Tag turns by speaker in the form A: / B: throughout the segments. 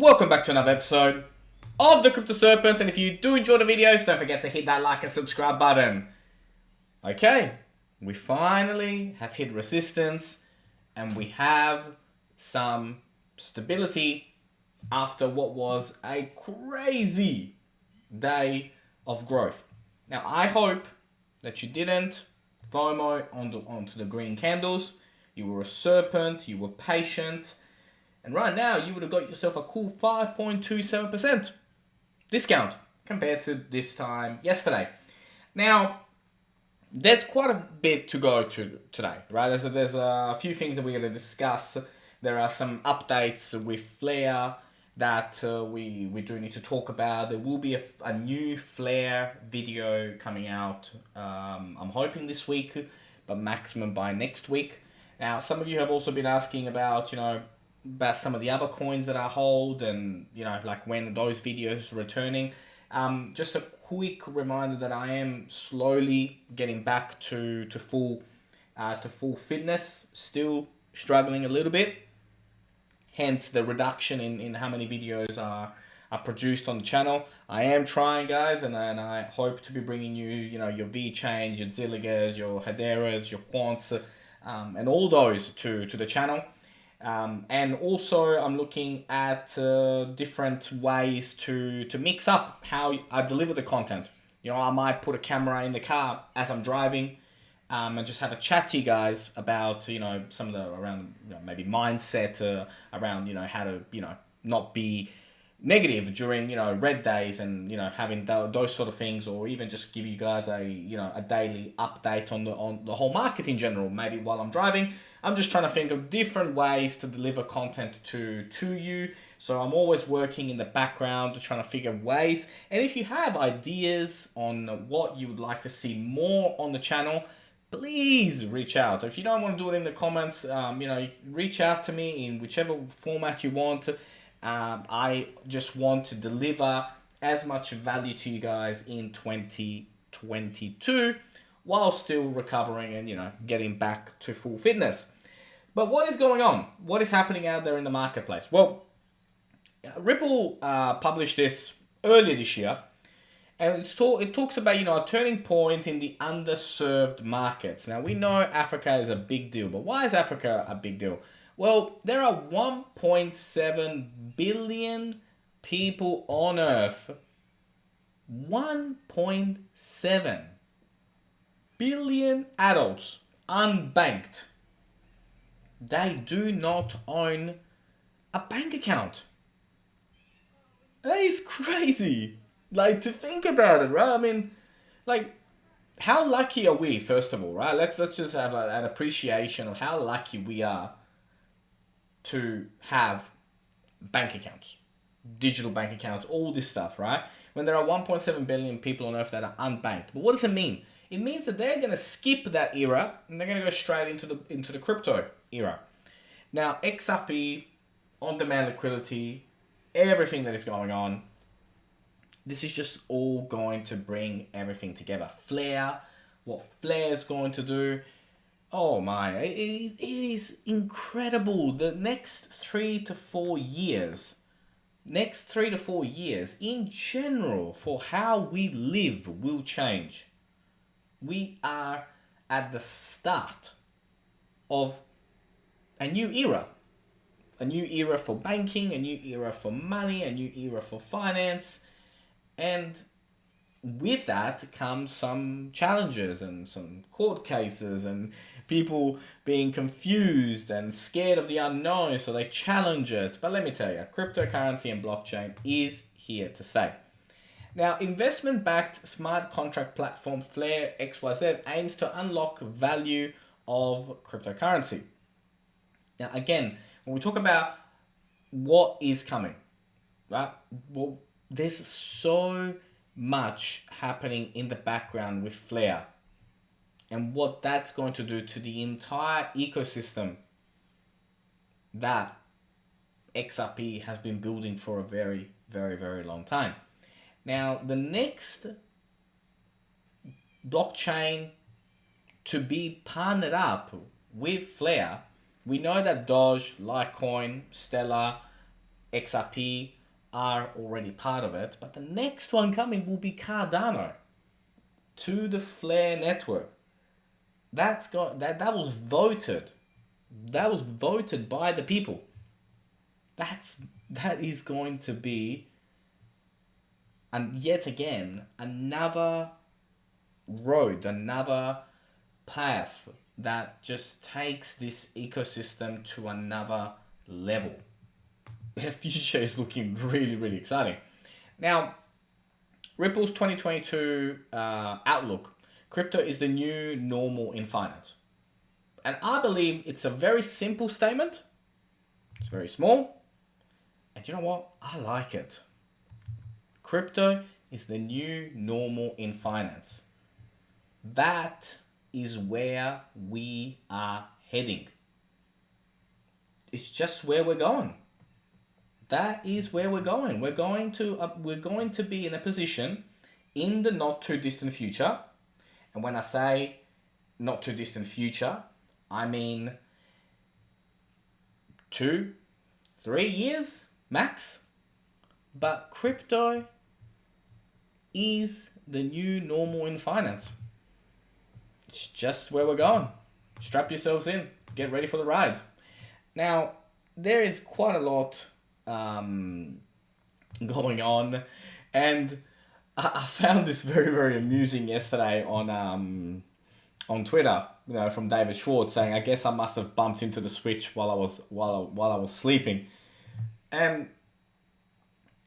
A: Welcome back to another episode of the Crypto Serpent, and if you do enjoy the videos, don't forget to hit that like and subscribe button. Okay, we finally have hit resistance, and we have some stability after what was a crazy day of growth. Now, I hope that you didn't FOMO onto the green candles. You were a serpent, you were patient, and right now, you would have got yourself a cool 5.27% discount compared to this time yesterday. Now, there's quite a bit to go to today, right? There's a few things that we're going to discuss. There are some updates with Flare that we do need to talk about. There will be a new Flare video coming out, I'm hoping this week, but maximum by next week. Now, some of you have also been asking about, about some of the other coins that I hold and, like when those videos are returning. Just a quick reminder that I am slowly getting back to full fitness, still struggling a little bit. Hence the reduction in how many videos are produced on the channel. I am trying, guys, and I hope to be bringing you, your VeChains, your Zilligers, your Hederas, your Quants, and all those to the channel. And also I'm looking at different ways to mix up how I deliver the content. I might put a camera in the car as I'm driving, and just have a chat to you guys about, some of the around, maybe mindset around, how to, not be negative during, red days and, having those sort of things, or even just give you guys a daily update on the whole market in general. Maybe while I'm driving, I'm just trying to think of different ways to deliver content to you. So I'm always working in the background trying to figure ways. And if you have ideas on what you would like to see more on the channel, please reach out. If you don't want to do it in the comments, reach out to me in whichever format you want. I just want to deliver as much value to you guys in 2022 while still recovering and, getting back to full fitness. But what is going on? What is happening out there in the marketplace? Well, Ripple published this earlier this year, and it talks about, a turning point in the underserved markets. Now, we know Africa is a big deal, but why is Africa a big deal? Well, there are 1.7 billion people on Earth. 1.7 billion adults unbanked. They do not own a bank account. That is crazy. To think about it, right? I mean, how lucky are we, first of all, right? Let's just have an appreciation of how lucky we are to have bank accounts, digital bank accounts, all this stuff, right? When there are 1.7 billion people on Earth that are unbanked. But what does it mean? It means that they're going to skip that era and they're going to go straight into the crypto era. Now, XRP, on-demand liquidity, everything that is going on, this is just all going to bring everything together. Flare, what Flare is going to do, oh my, it is incredible. The next 3 to 4 years, in general, for how we live will change. We are at the start of a new era. A new era for banking, a new era for money, a new era for finance. And with that comes some challenges and some court cases and people being confused and scared of the unknown, so they challenge it. But let me tell you, cryptocurrency and blockchain is here to stay. Now, investment-backed smart contract platform Flare XYZ aims to unlock value of cryptocurrency. Now, again, when we talk about what is coming, right? Well, there's so much happening in the background with Flare and what that's going to do to the entire ecosystem that XRP has been building for a very, very, very long time. Now, the next blockchain to be partnered up with Flare, we know that Doge, Litecoin, Stellar, XRP are already part of it, but the next one coming will be Cardano to the Flare network. That was voted. That was voted by the people. That is going to be, and yet again, another road, another path that just takes this ecosystem to another level. The future is looking really, really exciting. Now, Ripple's 2022 outlook: crypto is the new normal in finance. And I believe it's a very simple statement. It's very small. And you know what? I like it. Crypto is the new normal in finance. That is where we are heading. It's just where we're going. That is where we're going. We're going to be in a position in the not too distant future. And when I say not too distant future, I mean 2-3 years max. But crypto is the new normal in finance. It's just where we're going. Strap yourselves in. Get ready for the ride. Now, there is quite a lot going on, and I found this very, very amusing yesterday on Twitter. You know, from David Schwartz saying, "I guess I must have bumped into the switch while I was sleeping," and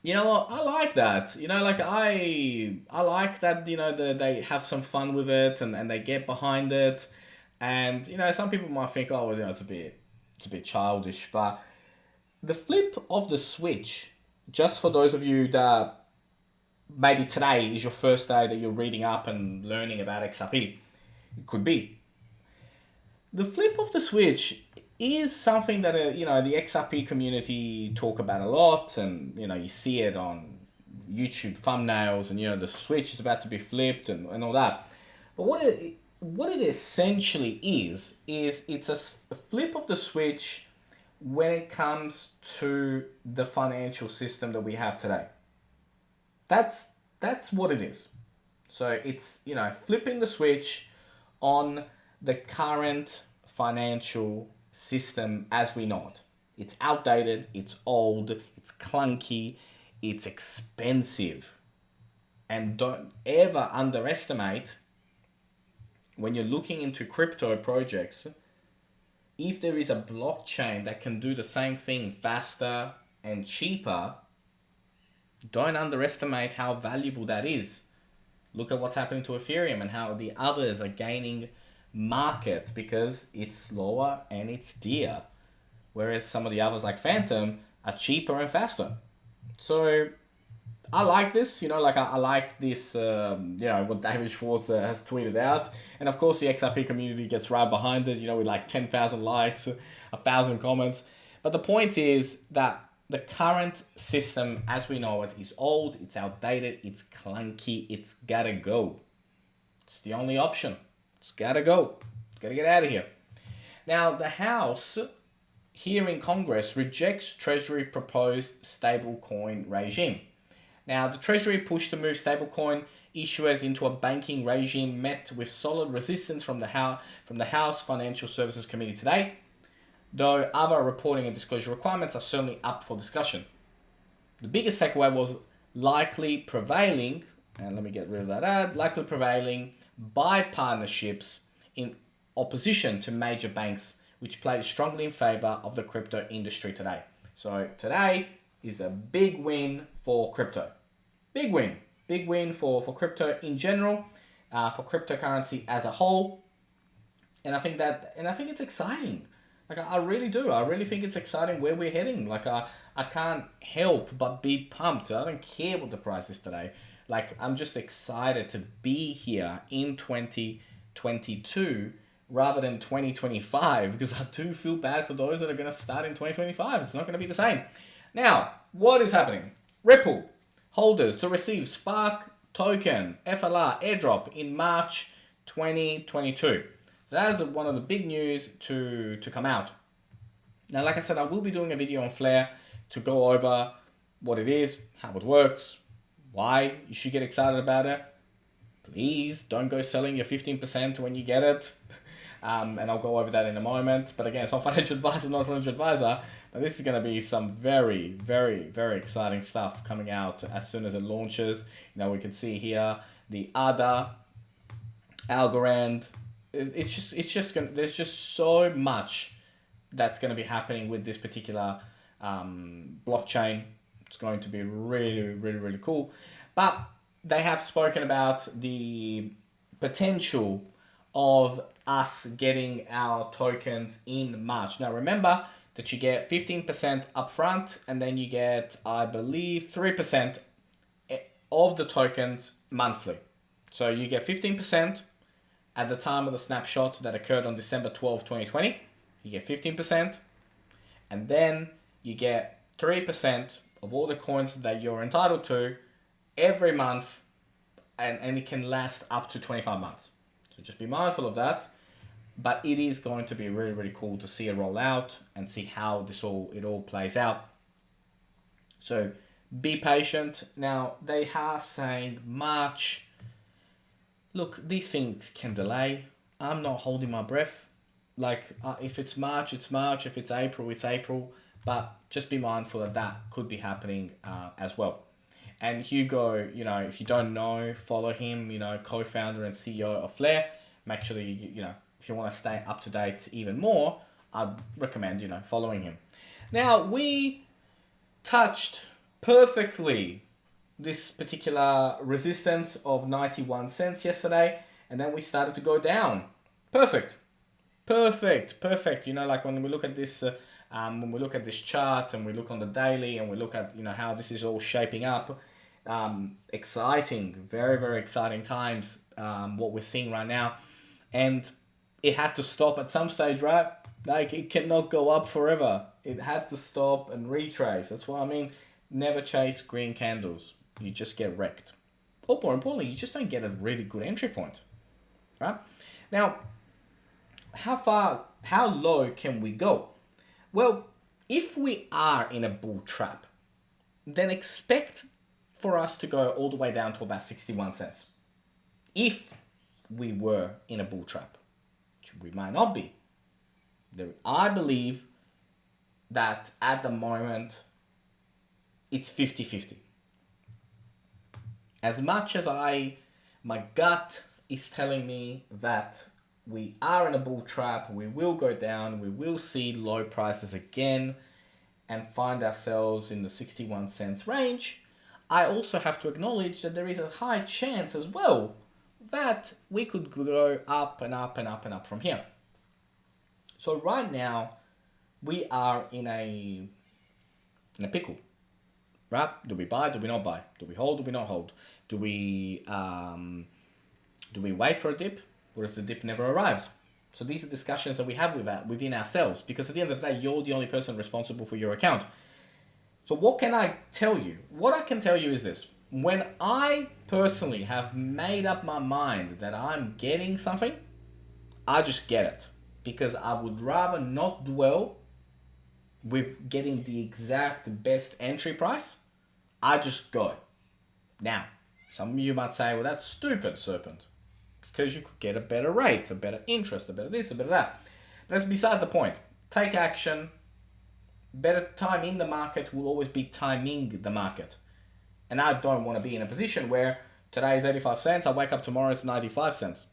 A: you know what? I like that. You know, like I like that. You know, they have some fun with it and they get behind it, and you know, some people might think, oh, well, you know, it's a bit childish, but the flip of the switch, just for those of you that maybe today is your first day that you're reading up and learning about XRP, it could be. The flip of the switch is something that you know, the XRP community talk about a lot, and you know, you see it on YouTube thumbnails, and you know, the switch is about to be flipped and all that. But what it essentially is it's a flip of the switch when it comes to the financial system that we have today. That's what it is. So it's, you know, flipping the switch on the current financial system as we know it. It's outdated, it's old, it's clunky, it's expensive. And don't ever underestimate, when you're looking into crypto projects, if there is a blockchain that can do the same thing faster and cheaper, don't underestimate how valuable that is. Look at what's happening to Ethereum and how the others are gaining market because it's slower and it's dear. Whereas some of the others like Phantom are cheaper and faster. So I like this, you know, like I like this, you know, what David Schwartz has tweeted out. And of course the XRP community gets right behind it, you know, with like 10,000 likes, 1,000 comments. But the point is that the current system as we know it is old, it's outdated, it's clunky, it's gotta go. It's the only option. It's gotta go. It's gotta get out of here. Now, the House here in Congress rejects Treasury proposed stablecoin regime. Now, the Treasury push to move stablecoin issuers into a banking regime met with solid resistance from the House Financial Services Committee today, though other reporting and disclosure requirements are certainly up for discussion. The biggest takeaway was likely prevailing, and let me get rid of that ad, likely prevailing by partnerships in opposition to major banks, which played strongly in favor of the crypto industry today. So today is a big win for crypto. Big win. Big win for crypto in general, for cryptocurrency as a whole. And I think it's exciting. Like, I really do. I really think it's exciting where we're heading. Like, I can't help but be pumped. I don't care what the price is today. Like, I'm just excited to be here in 2022 rather than 2025, because I do feel bad for those that are going to start in 2025. It's not going to be the same. Now, what is happening? Ripple holders to receive Spark token FLR airdrop in March 2022. So that is one of the big news to come out. Now, like I said, I will be doing a video on Flare to go over what it is, how it works, why you should get excited about it. Please don't go selling your 15% when you get it. And I'll go over that in a moment. But again, it's not financial advisor, not financial advisor. But this is going to be some very, very, very exciting stuff coming out as soon as it launches. We can see here the ADA, Algorand. It's just going. There's just so much that's going to be happening with this particular blockchain. It's going to be really, really, really cool. But they have spoken about the potential of us getting our tokens in March. Now remember that you get 15% upfront, and then you get, I believe, 3% of the tokens monthly. So you get 15% at the time of the snapshot that occurred on December 12, 2020. You get 15%, and then you get 3% of all the coins that you're entitled to every month, and it can last up to 25 months. So just be mindful of that. But it is going to be really, really cool to see it roll out and see how it all plays out. So be patient. Now, they are saying March. Look, these things can delay. I'm not holding my breath. If it's March, it's March. If it's April, it's April. But just be mindful that could be happening as well. And Hugo, if you don't know, follow him, co-founder and CEO of Flare. Make sure if you want to stay up to date even more, I'd recommend, following him. Now, we touched perfectly this particular resistance of 91 cents yesterday, and then we started to go down. Perfect. When we look at this, when we look at this chart and we look on the daily and we look at, how this is all shaping up, exciting, very, very exciting times, what we're seeing right now. And it had to stop at some stage, right? It cannot go up forever. It had to stop and retrace. That's what I mean. Never chase green candles. You just get wrecked. Or more importantly, you just don't get a really good entry point, right? Now, how low can we go? Well, if we are in a bull trap, then expect for us to go all the way down to about 61 cents. If we were in a bull trap, which we might not be. I believe that at the moment, it's 50-50. As much as my gut is telling me that we are in a bull trap, we will go down, we will see low prices again and find ourselves in the 61 cents range, I also have to acknowledge that there is a high chance as well that we could go up and up and up and up from here. So right now, we are in a pickle, right? Do we buy? Do we not buy? Do we hold? Do we not hold? Do we wait for a dip? What if the dip never arrives? So these are discussions that we have within ourselves, because at the end of the day, you're the only person responsible for your account. So what can I tell you? What I can tell you is this. When I personally have made up my mind that I'm getting something, I just get it. Because I would rather not dwell with getting the exact best entry price. I just go. Now, some of you might say, well, that's stupid, Serpent. Because you could get a better rate, a better interest, a better this, a better that. But that's beside the point. Take action. Better time in the market will always be timing the market. And I don't want to be in a position where today is 85 cents, I wake up tomorrow, it's 95 cents.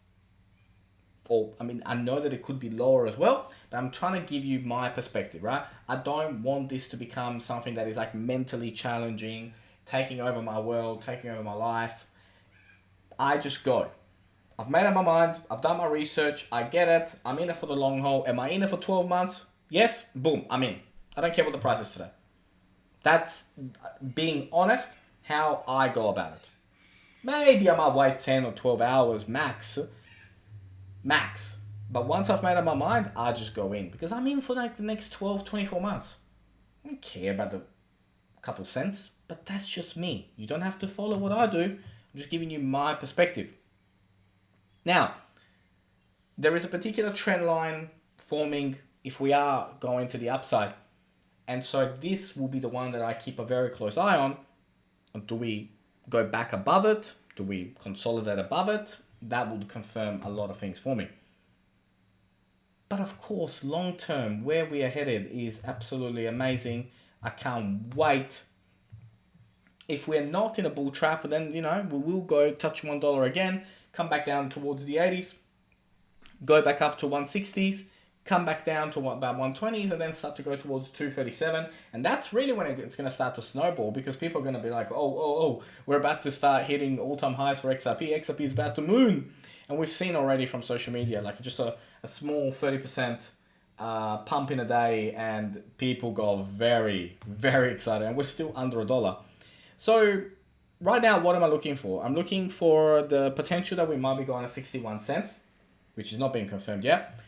A: I know that it could be lower as well, but I'm trying to give you my perspective, right? I don't want this to become something that is like mentally challenging, taking over my world, taking over my life. I just go. I've made up my mind. I've done my research. I get it. I'm in it for the long haul. Am I in it for 12 months? Yes. Boom. I'm in. I don't care what the price is today. That's being honest, how I go about it. Maybe I might wait 10 or 12 hours max. But once I've made up my mind, I just go in. Because I'm in for like the next 12, 24 months. I don't care about the couple cents. But that's just me. You don't have to follow what I do. I'm just giving you my perspective. Now, there is a particular trend line forming if we are going to the upside. And so this will be the one that I keep a very close eye on. Do we go back above it? Do we consolidate above it? That would confirm a lot of things for me. But of course, long term, where we are headed is absolutely amazing. I can't wait. If we're not in a bull trap, then, you know, we will go touch $1 again, come back down towards the 80s, go back up to 160s, come back down to about 120s, and then start to go towards 237. And that's really when it's going to start to snowball, because people are going to be like, oh, we're about to start hitting all-time highs for XRP. XRP is about to moon. And we've seen already from social media, like just a small 30% pump in a day, and people got very, very excited. And we're still under $1. So right now, what am I looking for? I'm looking for the potential that we might be going to 61 cents, which is not being confirmed yet.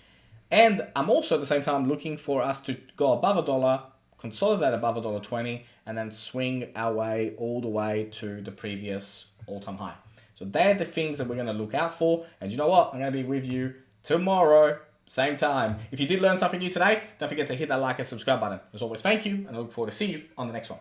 A: And I'm also at the same time looking for us to go above $1, consolidate above $1.20, and then swing our way all the way to the previous all-time high. So they're the things that we're going to look out for. And you know what? I'm going to be with you tomorrow, same time. If you did learn something new today, don't forget to hit that like and subscribe button. As always, thank you, and I look forward to see you on the next one.